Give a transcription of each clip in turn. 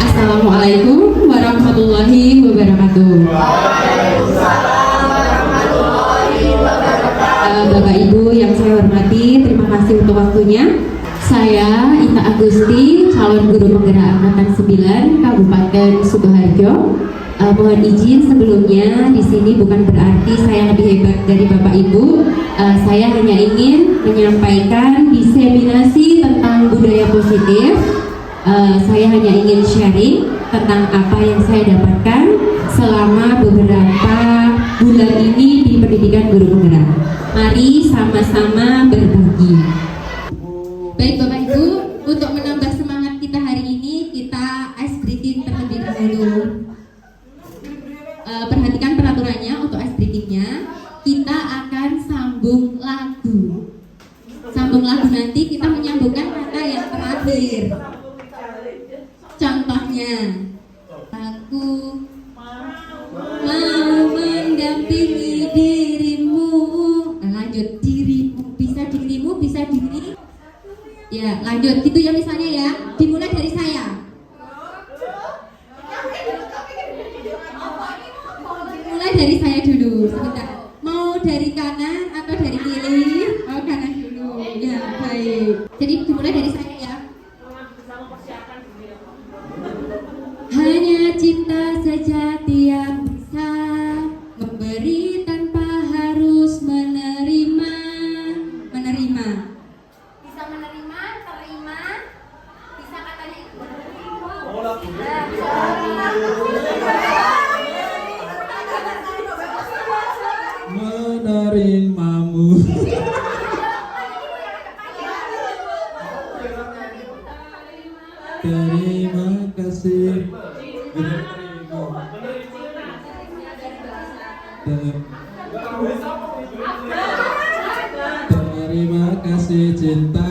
Assalamualaikum warahmatullahi wabarakatuh. Bapak Ibu yang saya hormati, terima kasih untuk waktunya. Saya Ita Agusti, calon guru penggerak angkatan 9 Kabupaten Sukoharjo. Mohon izin sebelumnya, di sini bukan berarti saya lebih hebat dari Bapak Ibu. Saya hanya ingin menyampaikan diseminasi tentang budaya positif. Saya hanya ingin sharing tentang apa yang saya dapatkan selama beberapa bulan ini di pendidikan guru penggerak. Mari sama-sama berbagi. Baik Bapak Ibu, untuk menambah semangat kita hari ini, kita ice breathing terlebih dahulu. Perhatikan peraturannya untuk ice breathingnya. Kita akan sambung lagu. Sambung lagu nanti kita menyambungkan kata yang terakhir. Contohnya, aku mau mendampingi dirimu. Nah, lanjut, dirimu, bisa dirimu, bisa diri. Ya, lanjut, gitu ya misalnya ya. Dimulai dari saya. Mulai dari saya dulu, sebentar. Mau dari kanan atau dari kiri? Oh, kanan dulu. Ya, baik. Jadi dimulai dari saya ya. Hanya cinta sejati yang bisa memberi tanpa harus menerima. Menerima. Bisa menerima, terima. Bisa katanya itu menerima. Menerimamu. Terima kasih. Terima kasih cinta.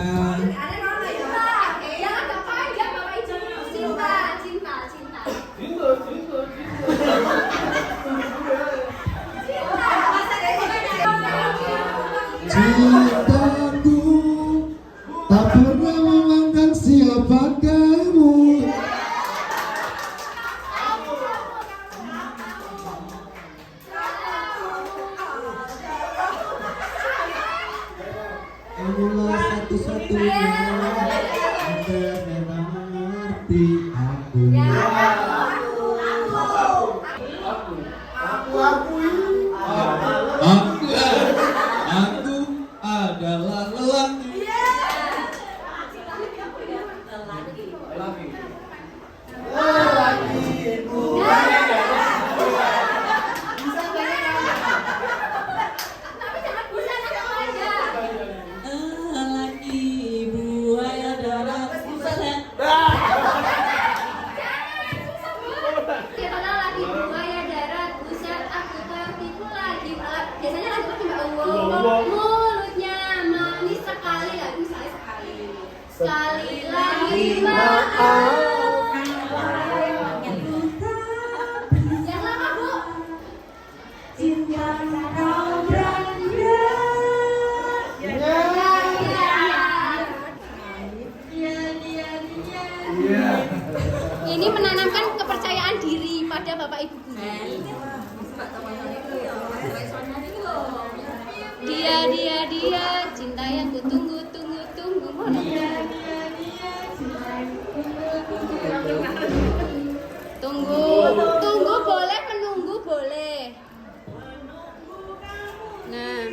Cintaku tak pernah memandang siapa kamu. Kamulah satu-satunya yang memang mengerti aku. Aku adalah lelaki. Ini menanamkan kepercayaan diri pada Bapak Ibu guru. Dia, cinta yang kutunggu, tunggu. Tunggu boleh, menunggu boleh. Nah.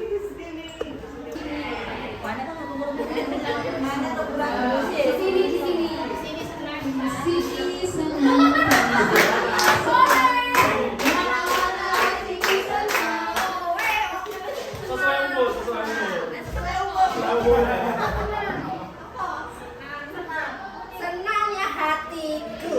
Di sini senang. Senangnya hatiku.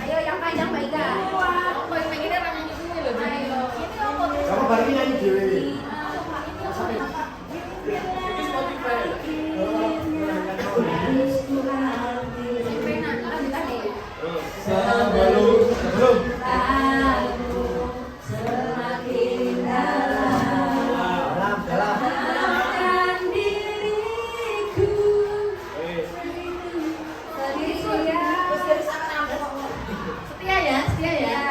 Ayo yang panjang Mbak Ika. Kamu balik nyanyi dewe. Sebelum Semakin dalam diriku. Setia ya.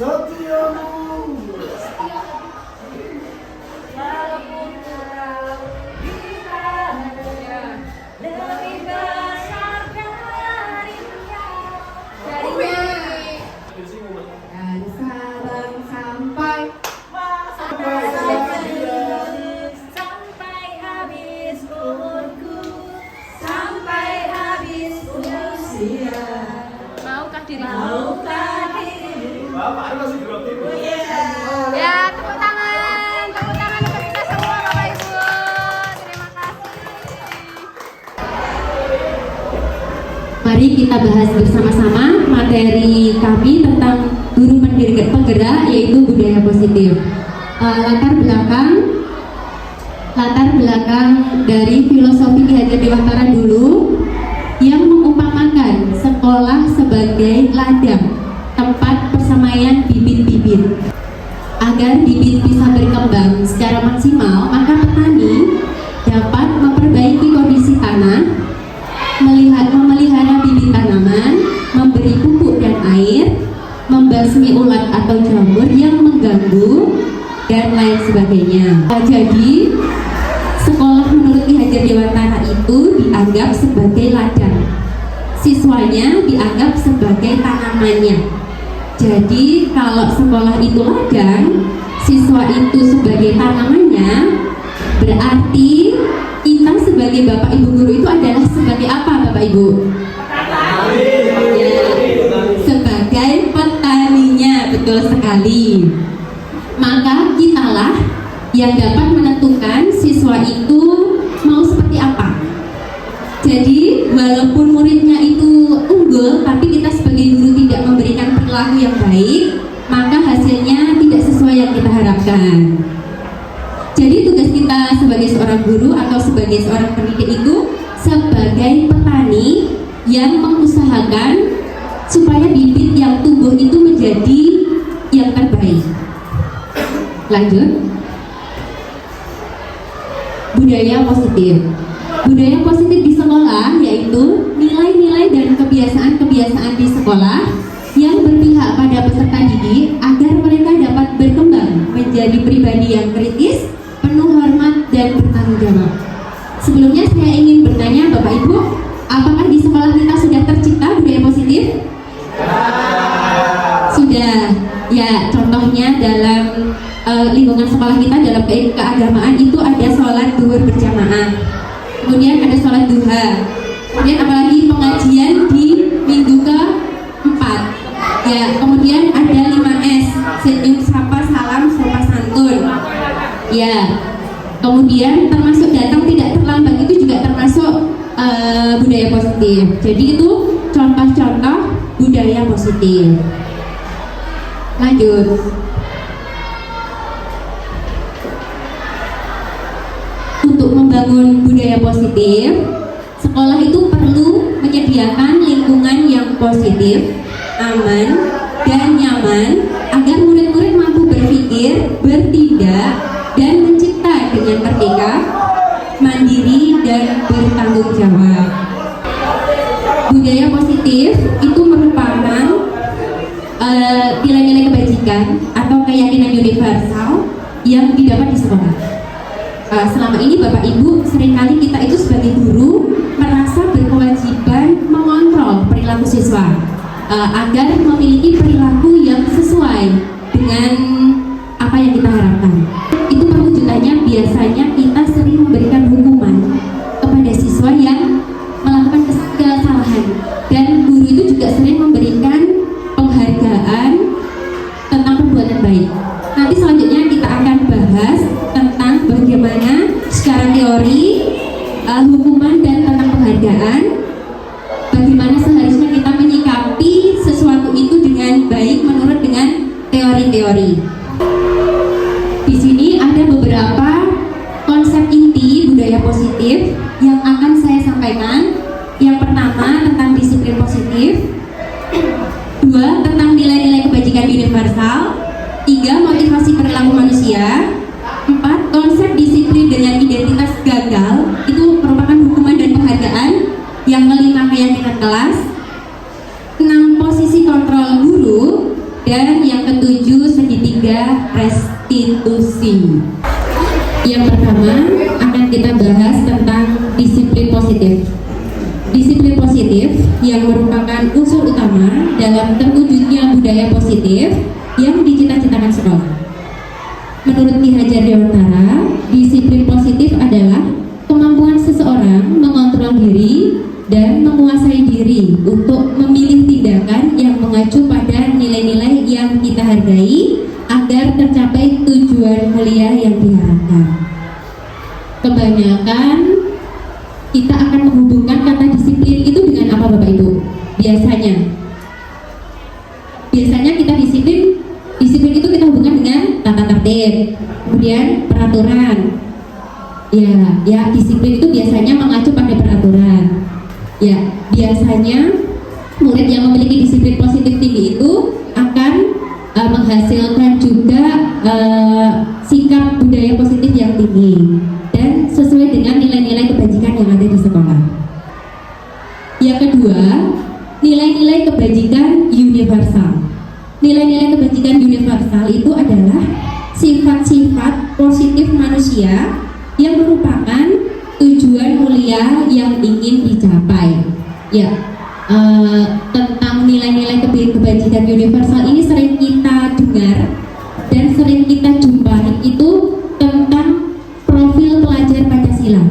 setiamu. Walaupun kau di sana lebih besar darinya. Dan Sabang sampai habis umurku, sampai habis usia. Maukah dirimu? Maukah dirimu? Bapak masih belum tidur. Ya, tepuk tangan untuk kita semua Bapak Ibu. Terima kasih. Mari kita bahas bersama-sama materi kami tentang guru penggerak, yaitu budaya positif. Latar belakang dari filosofi Ki Hajar Dewantara dulu yang mengumpamakan sekolah sebagai ladang, tempat persemaian bibit-bibit. Agar bibit bisa berkembang secara maksimal, maka petani dapat memperbaiki kondisi tanah, memelihara bibit tanaman, memberi pupuk dan air, membasmi ulat atau jamur yang mengganggu, dan lain sebagainya. Jadi, sekolah menurut Ki Hajar Dewantara itu dianggap sebagai ladang. Siswanya dianggap sebagai tanamannya. Jadi, kalau sekolah itu ladang, siswa itu sebagai tanamannya, berarti kita sebagai Bapak Ibu guru itu adalah sebagai apa Bapak Ibu? Ya, sebagai petaninya, betul sekali. Maka kitalah yang dapat menentukan siswa itu mau seperti apa. Jadi walaupun muridnya itu unggul, tapi kita sebagai guru tidak memberikan perilaku yang baik, maka hasilnya tidak sesuai yang kita harapkan. Jadi tugas kita sebagai seorang guru atau sebagai seorang pendidik itu sebagai petani yang mengusahakan supaya bibit yang tumbuh itu menjadi yang terbaik. Lanjut. Budaya positif. Budaya positif di sekolah yaitu nilai-nilai dan kebiasaan-kebiasaan di sekolah yang berpihak pada peserta didik agar mereka dapat berkembang menjadi pribadi yang kritis, penuh hormat dan bertanggung jawab. Sebelumnya saya ingin bertanya Bapak Ibu, apakah di sekolah kita sudah tercipta budaya positif? Sudah. Ya, contohnya dalam lingkungan sekolah kita dalam keagamaan itu ada sholat zuhur berjamaah, kemudian ada sholat duha, kemudian apalagi pengajian di minggu ke-4 ya, kemudian ada 5S, senyum, sapa, salam, sopan santun ya, kemudian termasuk datang tidak terlambat itu juga termasuk budaya positif. Jadi itu contoh-contoh budaya positif. Lanjut. budaya positif, sekolah itu perlu menyediakan lingkungan yang positif, aman, dan nyaman agar murid-murid mampu berpikir, bertindak, dan mencipta dengan merdeka, mandiri, dan bertanggung jawab. Budaya positif itu merupakan nilai-nilai kebajikan atau keyakinan universal yang didapat di sekolah. Selama ini Bapak Ibu, seringkali kita itu sebagai guru merasa berkewajiban mengontrol perilaku siswa agar memiliki perilaku yang sesuai dengan apa yang kita harapkan. Itu perwujudannya biasanya kita sering memberikan hukuman kepada siswa yang melakukan kesalahan, dan guru itu juga sering memberikan penghargaan tentang perbuatan baik. Nanti selanjutnya kita akan bahas tentang bagaimana secara teori hukuman dan tentang penghargaan, bagaimana seharusnya kita menyikapi sesuatu itu dengan baik menurut dengan teori-teori. Di sini ada beberapa konsep inti budaya positif yang akan saya sampaikan. Yang pertama tentang disiplin positif, 2 tentang nilai-nilai kebajikan universal, 3 motivasi perilaku manusia, 4 konsep disiplin dengan identitas gagal, itu merupakan hukuman dan penghargaan, yang kelima keyakinan kelas, 6 posisi kontrol guru, dan yang ketujuh segitiga restitusi. Yang pertama akan kita bahas tentang disiplin positif. Disiplin positif yang merupakan unsur utama dalam terwujudnya budaya positif yang dicita-citakan sekolah. Menurut Ki Hajar Dewantara, disiplin positif adalah kemampuan seseorang mengontrol diri dan menguasai diri untuk memilih tindakan yang mengacu pada nilai-nilai yang kita hargai agar tercapai tujuan mulia yang diharapkan. Kebanyakan kita akan menghubungkan kata disiplin itu dengan apa Bapak Ibu? Biasanya kita disiplin itu kita hubungkan dengan tata tertib, kemudian peraturan. Ya disiplin itu biasanya mengacu pada peraturan. Ya, biasanya murid yang memiliki disiplin positif tinggi itu akan menghasilkan juga sikap budaya positif yang tinggi dan sesuai dengan nilai-nilai kebajikan yang ada di sekolah. Yang kedua, nilai-nilai kebajikan universal. Nilai-nilai kebajikan universal itu adalah sifat-sifat positif manusia yang merupakan tujuan mulia yang ingin dicapai. Ya, tentang nilai-nilai kebajikan universal ini sering kita dengar dan sering kita jumpai itu tentang profil pelajar Pancasila.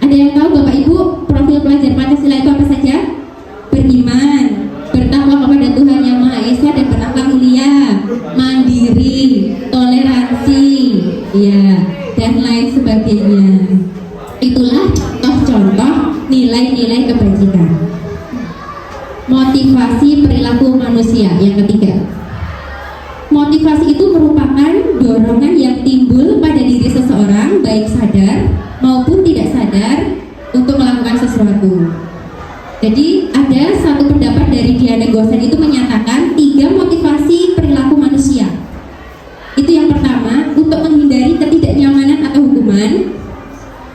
Ada yang tahu Bapak Ibu profil pelajar Pancasila itu apa saja? Beriman, bertakwa kepada Tuhan Yang Maha Esa dan berakhlak mulia, mandiri, toleransi, ya, dan lain sebagainya. Itulah contoh-contoh nilai-nilai kebajikan. Motivasi perilaku manusia yang ketiga. Motivasi itu merupakan dorongan yang timbul pada diri seseorang baik sadar maupun tidak sadar untuk melakukan sesuatu. Jadi ada satu pendapat dari Diana Gosen itu menyatakan 3 motivasi perilaku manusia. Itu yang pertama, untuk menghindari ketidaknyamanan atau hukuman.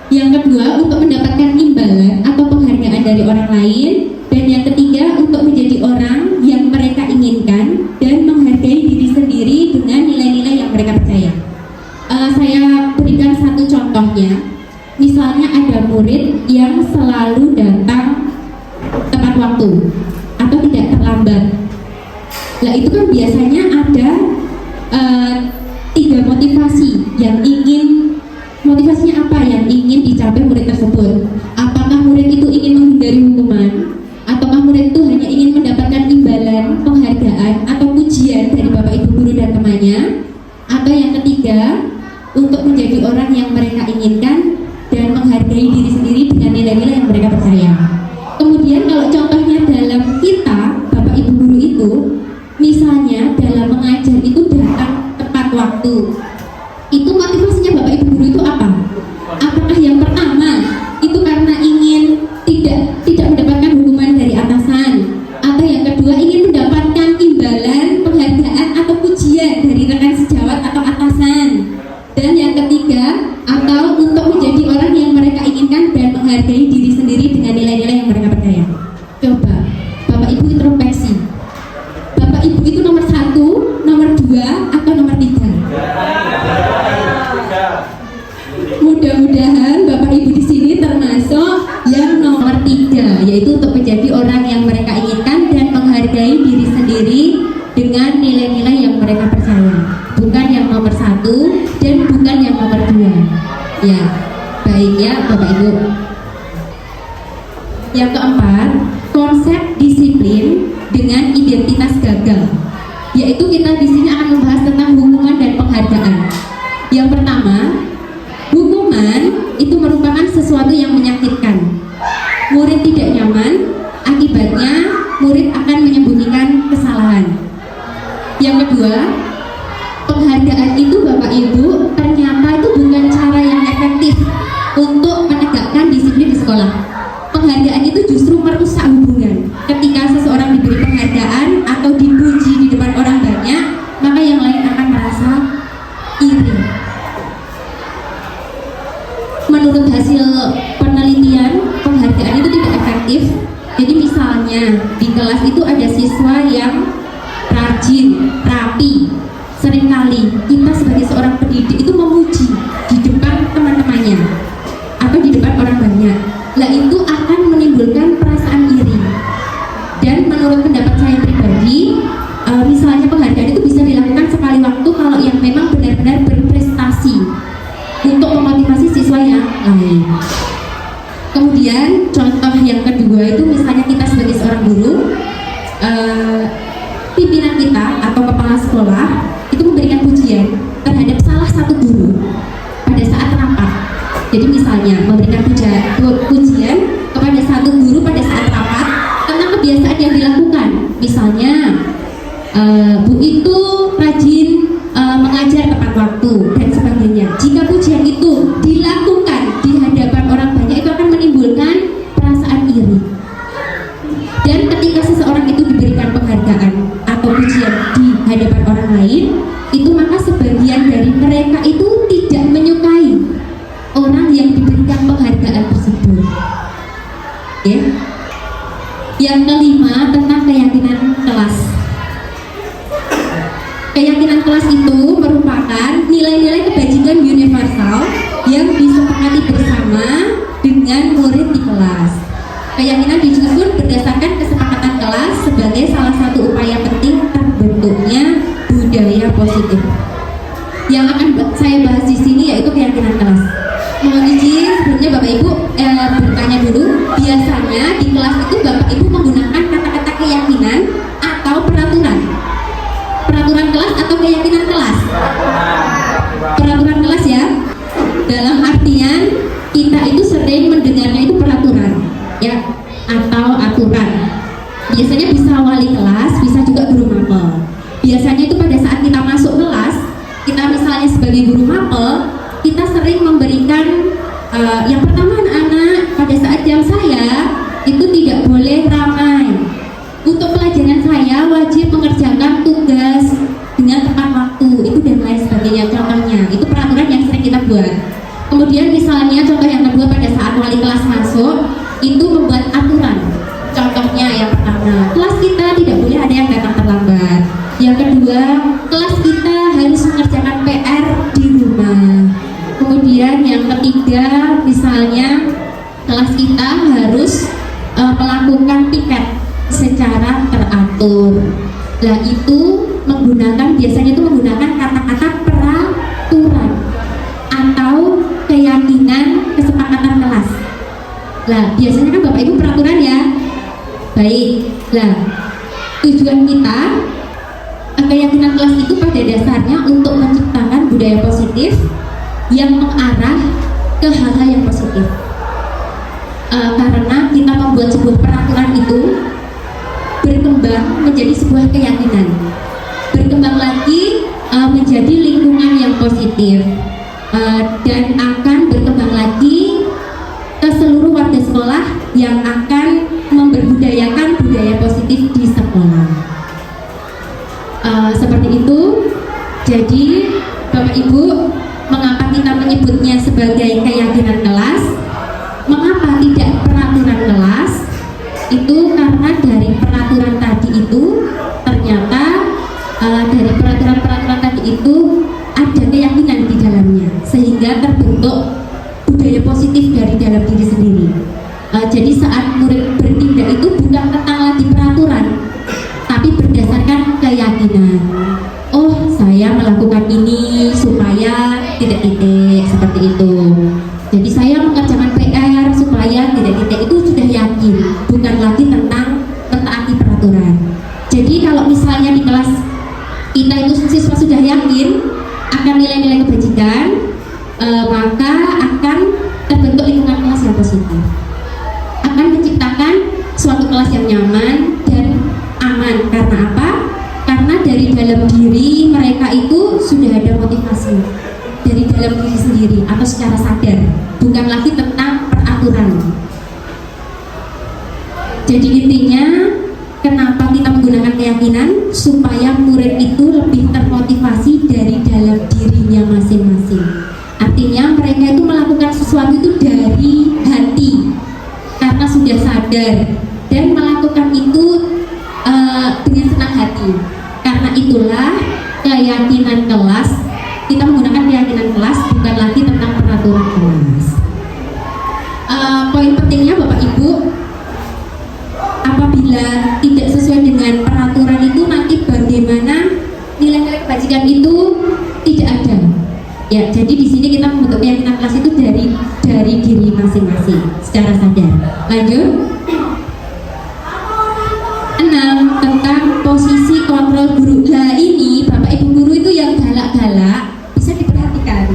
Yang kedua, untuk mendapatkan imbalan atau penghargaan dari orang lain. Dan yang ketiga, untuk menjadi orang yang mereka inginkan dan menghargai diri sendiri dengan nilai-nilai yang mereka percaya. Saya berikan satu contohnya. Misalnya ada murid yang selalu datang tepat waktu atau tidak terlambat. Nah itu kan biasanya ada 3 motivasi yang ingin, motivasinya apa yang ingin dicapai murid tersebut. Apakah murid itu ingin menghindari hukuman, ataukah murid itu hanya ingin mendapatkan imbalan, penghargaan atau pujian dari Bapak Ibu guru dan temannya, atau yang ketiga untuk menjadi orang yang mereka inginkan dan menghargai diri sendiri dengan nilai-nilai yang mereka percaya. Kemudian kalau contohnya dalam kita Bapak Ibu guru itu, misalnya dalam mengajar itu datang tepat waktu, itu motivasinya Bapak Ibu guru itu apa? Apakah yang pertama itu itu karena ingin tidak mendapatkan hukuman dari atasan, atau yang kedua ingin mendapatkan imbalan, penghargaan atau pujian dari rekan sejawat atau atasan, dan yang ketiga atau untuk menjadi orang yang mereka inginkan dan menghargai diri sendiri dengan nilai-nilai yang mereka percaya. Coba Bapak Ibu introspeksi, Bapak Ibu itu nomor 1, nomor 2 atau nomor 3? Mudah-mudahan Bapak Ibu di sini termasuk yang nomor 3, yaitu untuk menjadi orang yang mereka inginkan dan menghargai diri sendiri dengan nilai-nilai yang mereka percaya, bukan yang nomor 1 dan bukan yang nomor 2. Ya, baik ya Bapak Ibu. Yang keempat, konsep disiplin dengan identitas gagal, yaitu kita di sini akan membahas tentang hukuman dan penghargaan. Yang pertama, hukuman itu merupakan sesuatu yang menyakitkan. Murid tidak nyaman, akibatnya murid akan menyembunyikan kesalahan. Yang kedua, penghargaan itu Bapak Ibu ternyata itu bukan cara yang efektif untuk menegakkan disiplin di sekolah. Penghargaan itu justru merusak hubungan. Ketika seseorang diberi penghargaan atau dipuji di depan orang banyak, maka yang lain akan merasa iri. Menurut hasil penelitian, penghargaan itu tidak efektif. Jadi misalnya di kelas itu ada siswa yang rajin, rapi, seringkali kita sebagai seorang pendidik itu memuji di depan teman-temannya atau di depan orang banyak. Lah itu akan menimbulkan perasaan iri. Dan menurut pendapat saya pribadi, misalnya penghargaan itu bisa dilakukan sekali waktu kalau yang memang benar-benar berprestasi untuk memotivasi siswa yang lain. Kemudian contoh yang kedua itu misalnya kita sebagai seorang guru, pimpinan kita atau kepala sekolah itu memberikan pujian terhadap salah satu guru pada saat rapat. Jadi misalnya memberikan pujian kepada satu guru pada saat rapat tentang kebiasaan yang dilakukan. Misalnya Bu itu rajin mengajar tepat waktu dan sebagainya. Jika pujian itu dilakukan di hadapan orang banyak, itu akan menimbulkan perasaan iri. Dan ketika seseorang itu diberikan penghargaan atau pujian di hadapan orang lain, itu maka sebagian dari mereka itu tidak menyukai orang yang diberikan penghargaan tersebut. Ya. Yang kelima, tentang keyakinan kelas. Keyakinan kelas itu merupakan nilai-nilai kebajikan universal yang disepakati bersama dengan murid di kelas. Keyakinan disusun berdasarkan kesepakatan kelas sebagai salah satu upaya penting terbentuknya budaya positif. Yang akan saya bahas di sini yaitu keyakinan kelas. Mohon izin sebelumnya Bapak Ibu bertanya dulu, biasanya di kelas itu Bapak Ibu menggunakan kata-kata keyakinan atau peraturan? Peraturan kelas atau keyakinan kelas? Peraturan kelas ya. Dalam artian kita itu sering mendengarnya itu peraturan ya, atau aturan. Biasanya bisa wali kelas, bisa juga guru mapel. Biasanya itu pada saat kita masuk kelas, kita misalnya sebagai guru mapel, kita sering memberikan yang pertama anak-anak pada saat jam saya itu tidak boleh ramai. Untuk pelajaran saya wajib mengerjakan tugas dengan tepat waktu, itu dan lain sebagainya. Contohnya itu peraturan yang sering kita buat. Kemudian misalnya contoh yang kedua, pada saat wali kelas masuk itu membuat aturan. Contohnya yang pertama, kelas kita tidak boleh ada yang datang terlambat. Yang kedua, kelas kita harus mengerjakan PR di rumah. Kemudian yang ketiga, misalnya kelas kita harus melakukan piket secara teratur. Nah itu biasanya itu menggunakan kata-kata peraturan atau keyakinan kesepakatan kelas. Nah biasanya kan Bapak Ibu peraturan ya. Baik. Nah tujuan kita keyakinan kelas itu pada dasarnya untuk menciptakan budaya positif yang mengarah ke hal-hal yang positif. Karena kita membuat sebuah peraturan itu berkembang menjadi sebuah keyakinan, berkembang lagi menjadi lingkungan yang positif, dan akan berkembang lagi ke seluruh keluarga sekolah yang akan memberbudayakan budaya positif di sekolah. Seperti itu. Jadi Bapak Ibu, mengapa kita menyebutnya sebagai keyakinan kelas? Mengapa tidak peraturan kelas? Itu karena dari peraturan tadi itu ternyata dari peraturan-peraturan tadi itu ada keyakinan di dalamnya, sehingga terbentuk budaya positif dari dalam diri sendiri. Jadi saat murid bertindak itu bukan tentang lagi peraturan, tapi berdasarkan keyakinan. Oh, saya melakukan ini supaya titik-titik, seperti itu. Jadi saya mengerjakan PR supaya titik-titik, itu sudah yakin, bukan lagi tentang mentaati peraturan. Jadi kalau misalnya di kelas kita itu siswa sudah yakin akan nilai-nilai kebajikan, maka akan terbentuk lingkungan kelas yang positif, akan menciptakan suatu kelas yang nyaman dan aman. Karena apa? Karena dari dalam diri mereka itu sudah ada motivasi dari dalam diri sendiri atau secara sadar, bukan lagi tentang peraturan. Jadi intinya, kenapa kita menggunakan keyakinan? Supaya murid itu lebih termotivasi dari dalam dirinya masing-masing. Artinya mereka itu melakukan sesuatu itu dari hati, karena sudah sadar, dan melakukan itu dengan senang hati. Karena itulah keyakinan kelas, kita menggunakan keyakinan kelas, bukan lagi tentang peraturan kelas. Poin pentingnya Bapak Ibu, apabila tidak sesuai dengan peraturan itu, nanti bagaimana nilai-nilai kebajikan itu tidak ada. Ya, jadi di sini kita membentuk keyakinan kelas itu dari diri masing-masing secara sadar. Lanjut. 6. Tentang posisi kontrol guru. Nah ini Bapak Ibu guru itu yang galak-galak bisa diperhatikan.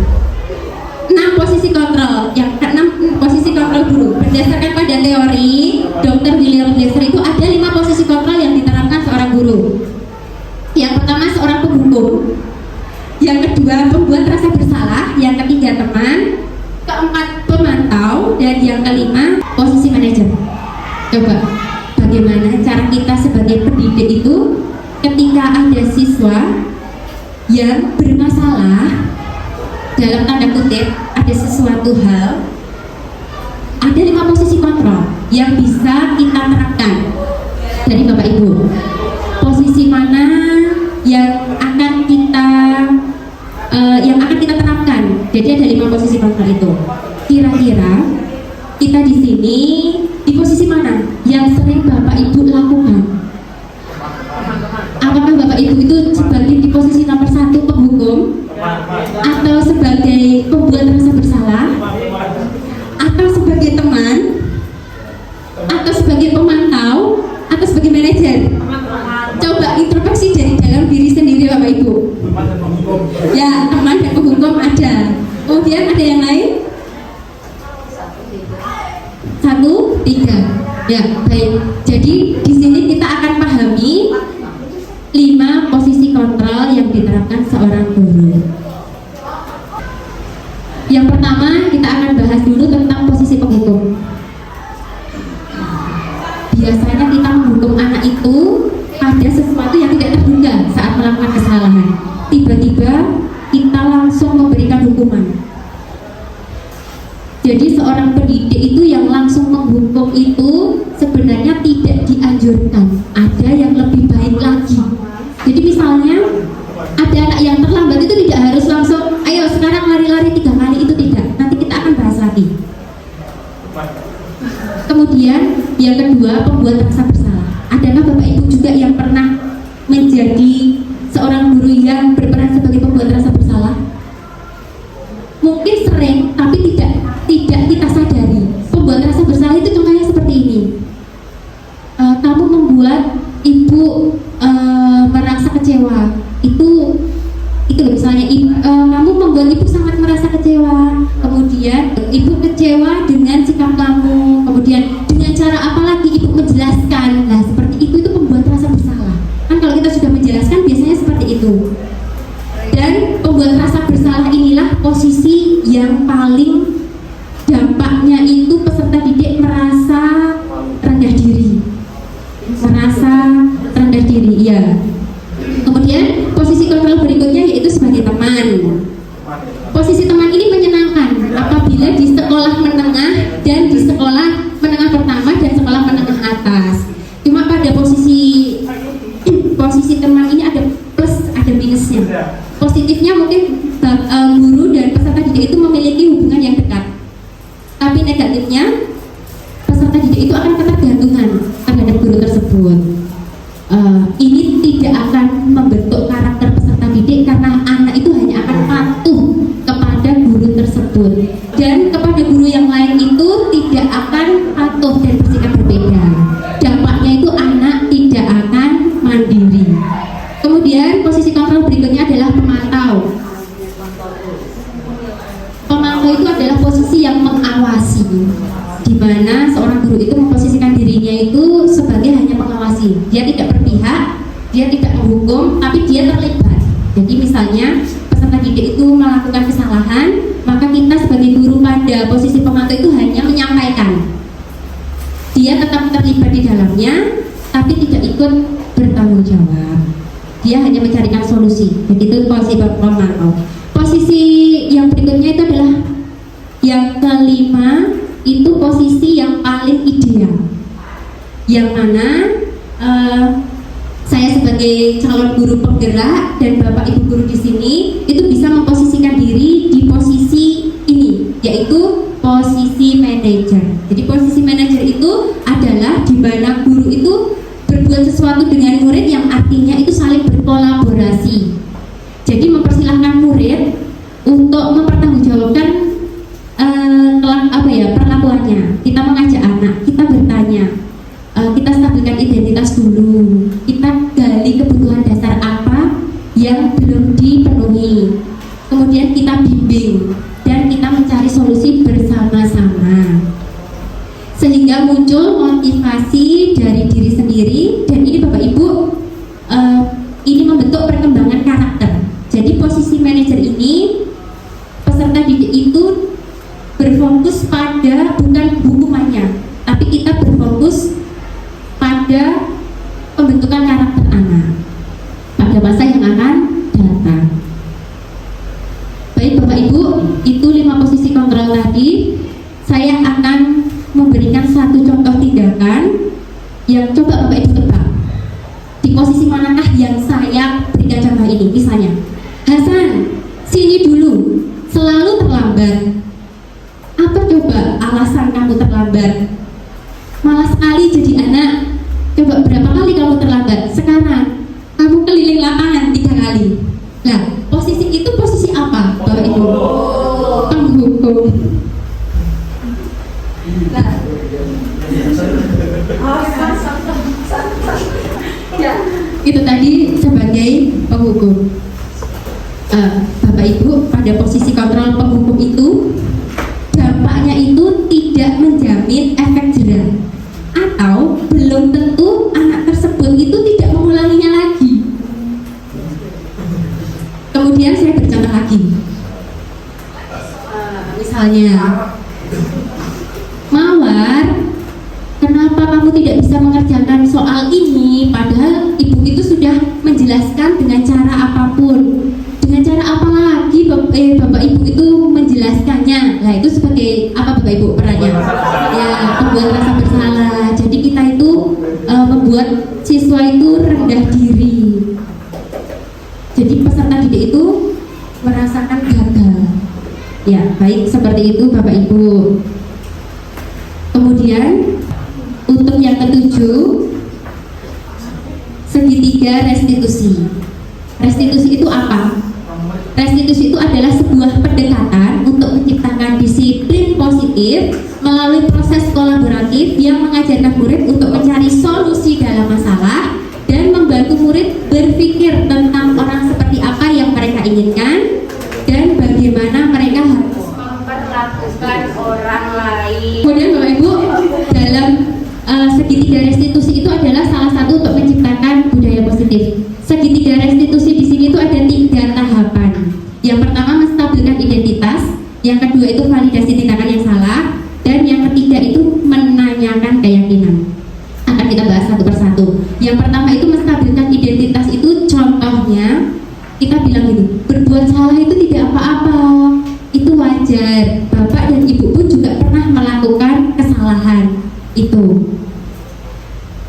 6 posisi kontrol. Yang ke-6 posisi kontrol guru. Berdasarkan pada teori Dr. William Glasser itu ada 5 posisi kontrol yang diterapkan seorang guru. Yang pertama seorang penghukum, yang kedua pembuat rasa bersalah, yang ketiga teman, keempat pemantau, dan yang kelima posisi manajer. Coba bagaimana cara kita sebagai pendidik itu ketika ada siswa yang bermasalah, dalam tanda kutip ada sesuatu hal, ada 5 posisi kontrol yang bisa kita terapkan dari Bapak Ibu. Posisi mana yang akan kita terapkan? Jadi ada 5 posisi kontrol itu. Kira-kira kita di sini di posisi mana yang sering Bapak Ibu lakukan? Apakah Bapak Ibu itu sebagai di posisi nomor 1 penghukum, atau sebagai pembuat rasa bersalah, atau sebagai teman, atau sebagai pemantau, atau sebagai manajer? Coba introspeksi dari dalam diri sendiri Bapak Ibu. Ya, teman dan penghukum ada. Kemudian ada yang lain? 1, 3. Ya, baik. Jadi di sini kita akan pahami 5 posisi kontrol yang diterapkan seorang guru. Yang pertama kita akan bahas dulu tentang posisi penghukum. Biasanya kita menghukum anak itu pada sesuatu yang tidak terduga saat melakukan kesalahan. Tiba-tiba kita langsung memberikan hukuman. Jadi seorang pendidik itu yang langsung menghukum itu sebenarnya tidak dianjurkan. Ada yang lebih baik lagi. Jadi misalnya ada anak yang terlambat, itu tidak harus langsung ayo sekarang lari-lari 3 kali, itu tidak. Nanti kita akan bahas lagi. Kemudian yang kedua, pembuat rasa bersalah. Adakah Bapak Ibu juga yang pernah menjadi seorang guru yang berperan sebagai pembuat rasa bersalah? Mungkin sering, tapi tidak kita sadari. Pembuat rasa bersalah itu contohnya seperti ini. Kamu membuat ibu merasa kecewa. Itu misalnya kamu membuat ibu sangat merasa kecewa. Kemudian ibu kecewa dengan sikap kamu. Kemudian dengan cara apa lagi ibu menjelaskan. Nah seperti itu pembuat rasa bersalah. Kan kalau kita sudah menjelaskan biasanya seperti itu. Dan pembuat rasa bersalah inilah posisi yang paling dampaknya itu peserta didik guru dan peserta didik itu memiliki hubungan yang dekat. Tapi negatifnya, peserta didik itu akan ketergantungan terhadap guru tersebut. Ini tidak akan membentuk karakter peserta didik karena anak itu hanya akan patuh kepada guru tersebut, dan kepada guru yang lain itu tidak akan patuh dan bersikap berbeda. Dampaknya itu anak tidak akan mandiri. Kemudian posisi kontrol berikutnya adalah pemantau. Pemantau itu adalah posisi yang mengawasi, di mana seorang guru itu memposisikan dirinya itu sebagai hanya mengawasi. Dia tidak berpihak, dia tidak menghukum, tapi dia terlibat. Jadi misalnya peserta didik itu melakukan kesalahan, maka kita sebagai guru pada posisi pemantau itu hanya menyampaikan. Dia tetap terlibat di dalamnya, tapi tidak ikut bertanggung jawab. Dia hanya mencarikan solusi. Jadi itu posisi pemantau. Posisi yang berikutnya itu adalah yang kelima, itu posisi yang paling ideal, yang mana saya sebagai calon guru penggerak dan Bapak Ibu guru di sini itu bisa memposisikan diri di posisi ini, yaitu posisi manajer. Jadi posisi manajer itu adalah di mana guru itu berbuat sesuatu dengan murid yang artinya itu saling berkolaborasi. Jadi mempersilahkan murid untuk mempertanggungjawabkan perlakuannya. Kita mengajak anak, kita bertanya, kita stabilkan identitas dulu, kita gali kebutuhan dasar apa yang belum dipenuhi, kemudian kita bimbing dan kita mencari solusi bersama-sama sehingga muncul motivasi dari diri sendiri. Dan ini Bapak Ibu, ini membentuk perkembangan karakter. Jadi posisi manajer ini, peserta didik itu berfokus pada bukan hukumannya, tapi kita berfokus pada pembentukan karakter anak pada masa yang akan datang. Baik Bapak Ibu, itu 5 posisi kontrol tadi. Saya akan memberikan satu contoh tindakan yang coba Bapak Ibu tebak di posisi manakah yang saya berikan contoh ini. Misalnya, Hasan, sini dulu, selalu terlambat. Apa coba alasan kamu terlambat? Malas sekali jadi anak. Coba berapa kali kamu terlambat? Sekarang kamu keliling lapangan 3 kali. Nah, posisi itu posisi apa Bapak Ibu? Penghukum. Nah, ya, itu tadi sebagai penghukum. Bapak Ibu, pada posisi kontrol penghukum itu dampaknya itu tidak menjamin efek jerah, atau belum tentu anak tersebut itu tidak mengulanginya lagi. Kemudian saya bercontoh lagi, misalnya, Mawar, kenapa kamu tidak bisa mengerjakan soal ini padahal ibu itu sudah menjelaskan dengan cara apapun? Dengan cara apa lagi Bapak Ibu itu menjelaskannya? Nah, itu sebagai apa Bapak Ibu perannya? Ya, membuat rasa bersalah. Jadi kita itu membuat siswa itu rendah diri. Jadi peserta didik itu merasakan gagal. Ya, baik seperti itu Bapak Ibu. Kemudian untuk yang ketujuh, segitiga restitusi. Restitusi itu apa? Restitusi itu adalah sebuah pendekatan untuk menciptakan disiplin positif melalui proses kolaboratif yang mengajarkan murid untuk mencari solusi dalam masalah dan membantu murid berpikir tentang orang seperti apa yang mereka inginkan dan bagaimana mereka harus memperlakukan orang lain. Kemudian Bapak Ibu, dalam segitiga restitusi itu adalah salah satu untuk menciptakan budaya positif. Segitiga restitusi di sini itu ada 3 tahapan. Yang pertama, menstabilkan identitas. Yang kedua itu validasi tindakan yang salah. Dan yang ketiga itu menanyakan keyakinan. Akan kita bahas satu persatu. Yang pertama itu menstabilkan identitas itu contohnya kita bilang gitu, berbuat salah itu tidak apa-apa, itu wajar. Bapak dan Ibu pun juga pernah melakukan kesalahan itu.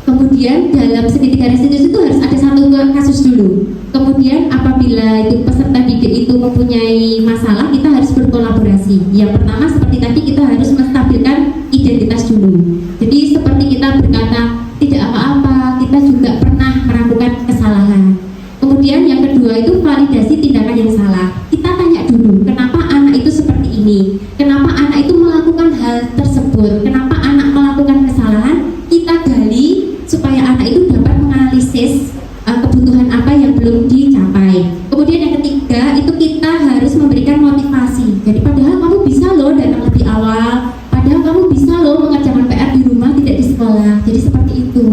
Kemudian dalam segitiga restitusi itu harus ada satu kasus dulu. Kemudian apabila itu peserta didik itu mempunyai masalah, kita harus berkolaborasi. Yang pertama seperti tadi, kita harus menstabilkan identitas dulu. Jadi seperti kita berkata tidak apa-apa, kita juga pernah melakukan kesalahan. Kemudian yang kedua itu validasi tindakan yang salah. Kita tanya dulu, kenapa anak itu seperti ini? Kenapa anak itu melakukan hal tersebut? Kenapa anak melakukan kesalahan? Kita gali supaya anak itu dapat menganalisis kebutuhan apa yang belum dicapai. Kemudian yang ketiga itu kita harus memberikan motivasi. Jadi padahal kamu bisa loh datang lebih awal, padahal kamu bisa loh mengerjakan PR di rumah, tidak di sekolah. Jadi seperti itu.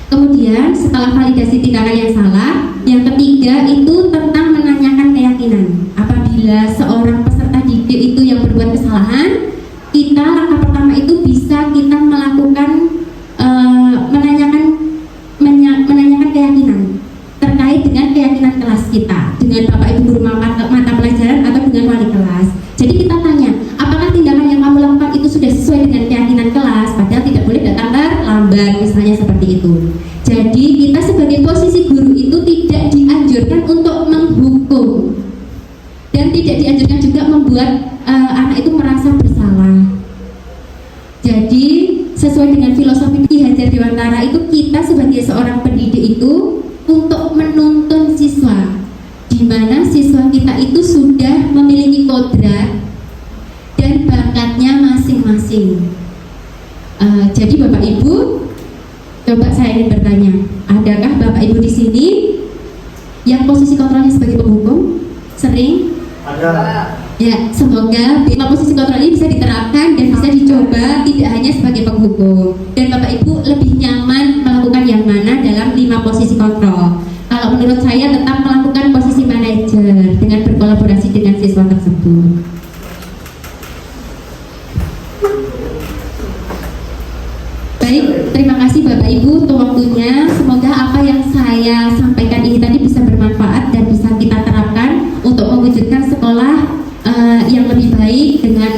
Kemudian setelah validasi tindakan yang salah, yang ketiga itu tentang menanyakan keyakinan. Apabila seorang peserta didik itu yang berbuat kesalahan, kita langkah pertama itu bisa kita melakukan menanyakan keyakinan terkait dengan keyakinan kelas kita, dengan bapak ibu guru mata pelajaran atau dengan wali kelas. Jadi kita tanya, apakah tindakan yang kamu lakukan itu sudah sesuai dengan keyakinan kelas? Padahal tidak boleh datang terlambat, misalnya seperti itu. Jadi kita sebagai posisi guru itu tidak dianjurkan untuk menghukum dan tidak dianjurkan juga membuat anak itu merasa bersalah. Jadi sesuai dengan filosofi Ki Hajar Dewantara itu, kita sebagai seorang pendidik itu untuk menuntun siswa, di mana siswa kita itu sudah memiliki kodrat dan bakatnya masing-masing. Jadi Bapak Ibu, coba saya ingin bertanya, adakah Bapak Ibu di sini yang posisi kontrolnya sebagai penghukum? Sering? Ada. Ya, semoga posisi kontrol ini bisa diterapkan dan bisa dicoba tidak hanya sebagai penghukum. Dan Bapak Ibu lebih nyaman melakukan yang mana dalam 5 posisi kontrol? Kalau menurut saya tetap melakukan posisi manajer dengan berkolaborasi dengan siswa tersebut. Baik, terima kasih Bapak Ibu untuk waktunya. Semoga apa yang saya sampaikan ini tadi bisa bermanfaat dan bisa kita terapkan untuk mewujudkan sekolah yang lebih baik dengan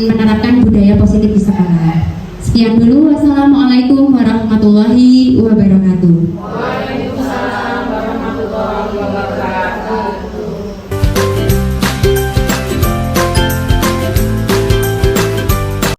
menerapkan budaya positif di sekolah. Sekian dulu. Wassalamualaikum warahmatullahi wabarakatuh.